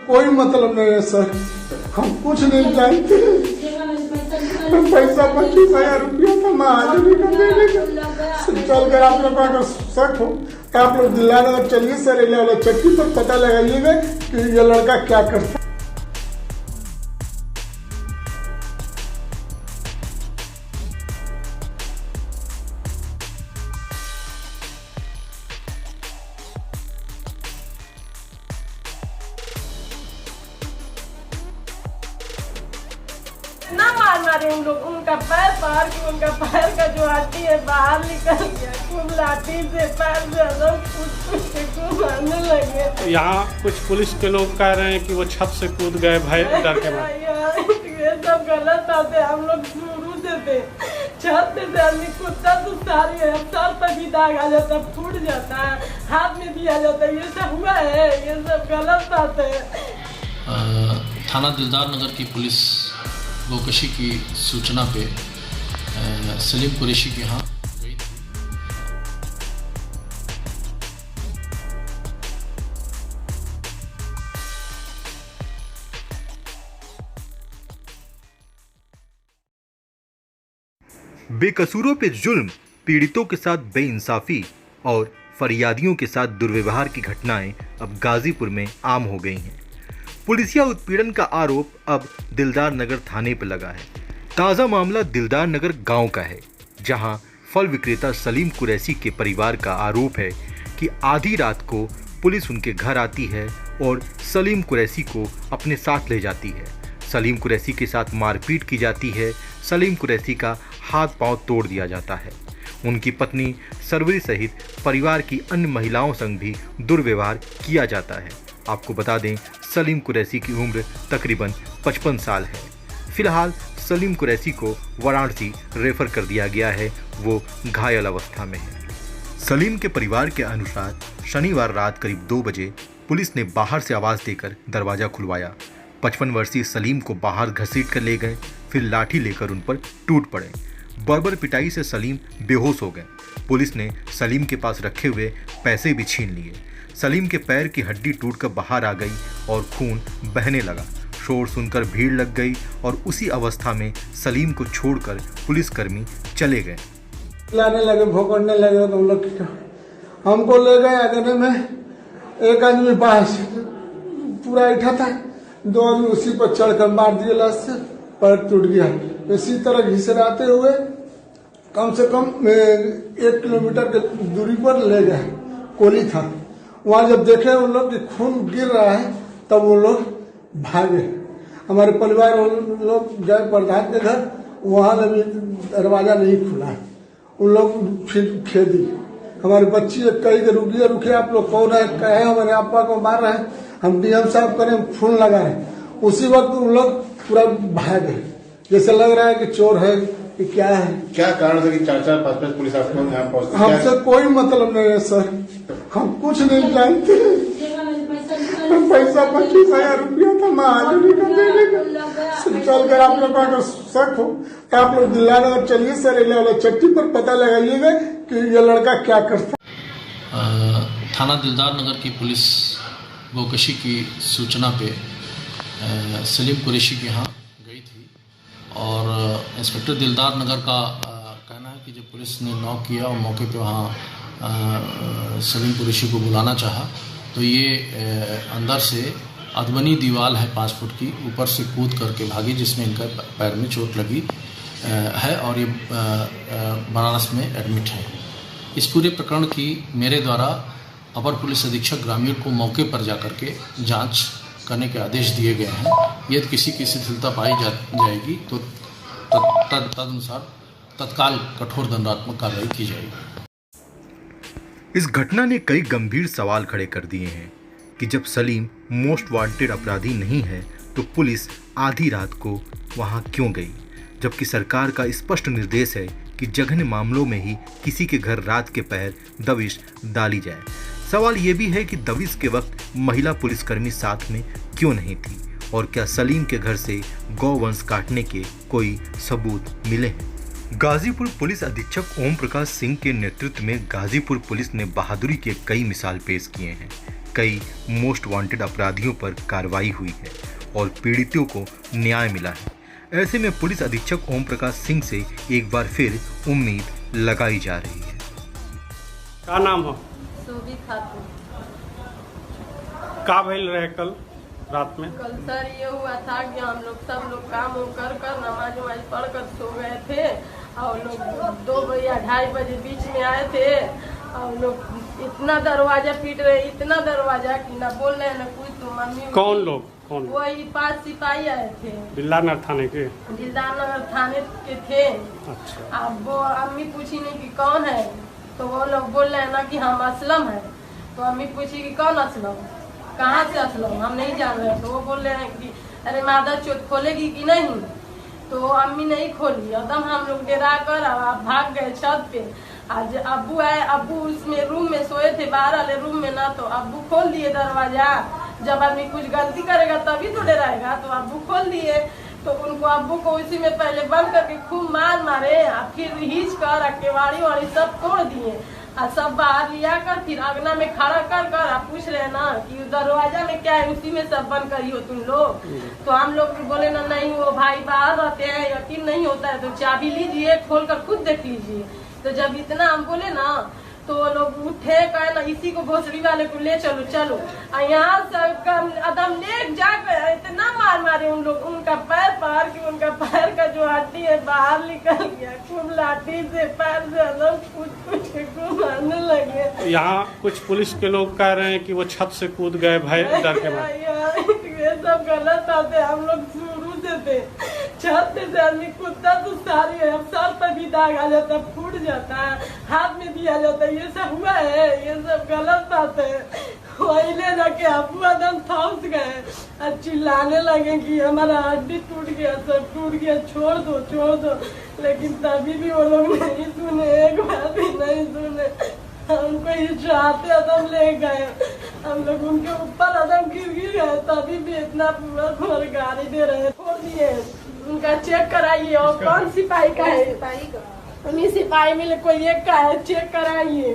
कोई मतलब नहीं है सर, हम कुछ नहीं जानते। पैसा 25,000 रुपया था, मैं आज नहीं कर देने का। चल कर आप लोग अगर शक हो तो आप लोग दिल्लानगर चलिए सर, एरिया वाला चक्की पर पता लगाइएगा कि ये लड़का क्या करता है। ना मारे उन लोग, उनका पैर पार के उनका पैर का जो हड्डी है बाहर निकल गया, खूब लाठी से पैर से एकदम कुछ के खूब मारने लगे। यहाँ कुछ पुलिस के लोग कह रहे हैं कि वो छत से कूद गए भय डर के मारे। ये सब गलत बात है, हम लोग शुरू से थे छत से आदमी कूदता तो सारी है, सर पर भी दाग आ जाता, फूट जाता है, हाथ में भी आ जाता है, ये सब हुआ है, ये सब गलत बात है। थाना दिलदार नगर की पुलिस गोकशी की सूचना पे सलीम कुरैशी के यहाँ गई थी। बेकसूरों पे जुल्म, पीड़ितों के साथ बेइंसाफी और फरियादियों के साथ दुर्व्यवहार की घटनाएं अब गाजीपुर में आम हो गई हैं। पुलिसिया उत्पीड़न का आरोप अब दिलदार नगर थाने पर लगा है। ताज़ा मामला दिलदार नगर गांव का है, जहां फल विक्रेता सलीम कुरैशी के परिवार का आरोप है कि आधी रात को पुलिस उनके घर आती है और सलीम कुरैशी को अपने साथ ले जाती है। सलीम कुरैशी के साथ मारपीट की जाती है। सलीम कुरैशी का हाथ पांव तोड़ दिया जाता है। उनकी पत्नी सरवरी सहित परिवार की अन्य महिलाओं संग भी दुर्व्यवहार किया जाता है। आपको बता दें, सलीम कुरैशी की उम्र तकरीबन 55 साल है। फिलहाल सलीम कुरैशी को वाराणसी रेफर कर दिया गया है, वो घायल अवस्था में है। सलीम के परिवार के अनुसार शनिवार रात करीब 2 बजे पुलिस ने बाहर से आवाज़ देकर दरवाज़ा खुलवाया। 55 वर्षीय सलीम को बाहर घसीट कर ले गए, फिर लाठी लेकर उन पर टूट पड़े। बर्बर पिटाई से सलीम बेहोश हो गए। पुलिस ने सलीम के पास रखे हुए पैसे भी छीन लिए। सलीम के पैर की हड्डी टूटकर बाहर आ गई और खून बहने लगा। शोर सुनकर भीड़ लग गई और उसी अवस्था में सलीम को छोड़कर पुलिसकर्मी चले गए। लाने लगे, भोगड़ने लगे तो हम लोग हमको ले गए। आगने में एक आदमी बाहर से पूरा उठा था, 2 आदमी उसी पर चढ़कर मार दिए, लाश से पैर टूट गया। इसी तरह घिसराते हुए कम से कम 1 किलोमीटर की दूरी पर ले गए। कोली था, वहाँ जब देखे उन लोग कि खून गिर रहा है तब वो लोग भागे। हमारे परिवार लोग गए प्रधान के घर, वहाँ भी दरवाजा नहीं खुला। उन लोग फिर खेदी। हमारे बच्ची कही के रुकिए आप लोग कौन है, कहे हमारे आपा को मार रहे हैं, हम डीएम साहब करें फोन लगाए। उसी वक्त उन लोग पूरा भागे, जैसे लग रहा है कि चोर है कि क्या है। क्या कारण है कि 4-4, 5-5 पुलिस आपको यहाँ पहुँचते? हमसे कोई मतलब नहीं है सर, हम कुछ नहीं जानते। पैसा 25,000 रुपया था, मैं आज नहीं कर देने का। चल कर आप लोग अगर शक हो तो आप लोग दिल्लानगर चलिए सर, एरिया वाला चक्की पर पता लगाइएगा कि ये लड़का क्या करता है। थाना दिलदार नगर की पुलिस गोकशी की सूचना पे सलीम कुरैशी के यहाँ गई थी और इंस्पेक्टर दिलदार नगर का कहना है कि जब पुलिस ने नॉक किया और मौके पे वहाँ सलीम कुरैशी को बुलाना चाहा तो ये अंदर से अधबनी दीवार है 5 फुट की, ऊपर से कूद करके भागी, जिसमें इनका पैर में चोट लगी है और ये बनारस में एडमिट है। इस पूरे प्रकरण की मेरे द्वारा अपर पुलिस अधीक्षक ग्रामीण को मौके पर जाकर के जांच करने के आदेश दिए गए हैं। यदि किसी की शिथिलता पाई जाएगी तो तदनुसार तत्काल कठोर दंडात्मक कार्रवाई की जाएगी। इस घटना ने कई गंभीर सवाल खड़े कर दिए हैं कि जब सलीम मोस्ट वांटेड अपराधी नहीं है तो पुलिस आधी रात को वहां क्यों गई, जबकि सरकार का स्पष्ट निर्देश है कि जघन्य मामलों में ही किसी के घर रात के पहर दबिश डाली जाए। सवाल ये भी है कि दबिश के वक्त महिला पुलिसकर्मी साथ में क्यों नहीं थी और क्या सलीम के घर से गौवंश काटने के कोई सबूत मिले हैं। गाजीपुर पुलिस अधीक्षक ओम प्रकाश सिंह के नेतृत्व में गाजीपुर पुलिस ने बहादुरी के कई मिसाल पेश किए हैं। कई मोस्ट वांटेड अपराधियों पर कार्रवाई हुई है और पीड़ितों को न्याय मिला है। ऐसे में पुलिस अधीक्षक ओम प्रकाश सिंह से एक बार फिर उम्मीद लगाई जा रही है। क्या नाम हो? सोभी खातून। का भइल रहे कल रात में? कल सर ये हुआ था कि हम लोग सब लोग काम कर कर नमाज वमाज पढ़ कर सो गए थे और लोग 2 या 2:30 बजे बीच में आए थे और लोग इतना दरवाजा पीट रहे, इतना दरवाजा कि ना बोल रहे ना कुछ। तो मम्मी कौन लोग? कौन? वही 5 सिपाही आए थे, दिलदार थाने के। दिलदार नगर थाने के थे। अच्छा। अब वो अम्मी पूछी नहीं कि कौन है, तो वो लोग बोल रहे हैं ना कि हम असलम है। तो अम्मी पूछी कि कौन असलम, कहाँ से असलम, हम नहीं जान रहे। तो वो बोल रहे हैं कि अरे मादा चोट खोलेगी कि नहीं। तो अम्मी नहीं खोली, एकदम हम लोग डरा कर भाग गए छत पे। आज अब्बू आए, अब्बू उसमें रूम में सोए थे, बाहर वाले रूम में ना, तो अब्बू खोल दिए दरवाजा। जब आदमी कुछ गलती करेगा तभी तो डराएगा, तो अब्बू खोल दिए। तो उनको अब्बू को उसी में पहले बंद करके खूब मारे और फिर हिच कर केवाड़ी वाड़ी सब तोड़ दिए और सब बाहर लिया कर फिर अगना में खड़ा कर कर पूछ रहे ना कि दरवाजा में क्या है, उसी में सब बंद करी हो तुम लोग। तो हम लोग बोले ना नहीं वो भाई बाहर रहते हैं, यकीन नहीं होता है तो चाबी लीजिए खोल कर खुद देख लीजिए। तो जब इतना हम बोले ना तो वो लोग उठे, कहे ना इसी को भोसड़ी वाले को ले चलो चलो। यहाँ से अदम ले जाकर इतना मारे उन लोग, उनका पैर पार कि उनका पैर का जो हड्डी है बाहर निकल गया। खूब लाठी से पैर से अदम कुछ खूब मारने लगे। यहाँ कुछ पुलिस के लोग कह रहे हैं कि वो छत से कूद गए भाई डर के मारे। ये सब गलत बात है, हम लोग शुरू से थे छत से आदमी कूदता तो सारी है, सर पर भी दाग आ जाता, फूट जाता है, हाथ में भी आ जाता है। ये सब हुआ है, ये सब गलत बात है। वही ले जाके अबू एकदम फंस गए और चिल्लाने लगे कि हमारा हड्डी टूट गया, सब टूट गया, छोड़ दो छोड़ दो। लेकिन तभी भी वो लोग नहीं सुने, एक बार भी नहीं सुने। हमको ये चाहते एकदम ले गए, हम लोग उनके ऊपर एकदम गिर गए, तभी भी इतना पूरा गाड़ी दे रहे, छोड़ दिए। उनका चेक कराइए और कौन सिपाही का है, उन्हीं सिपाही में कोई एक का है, चेक कराइए।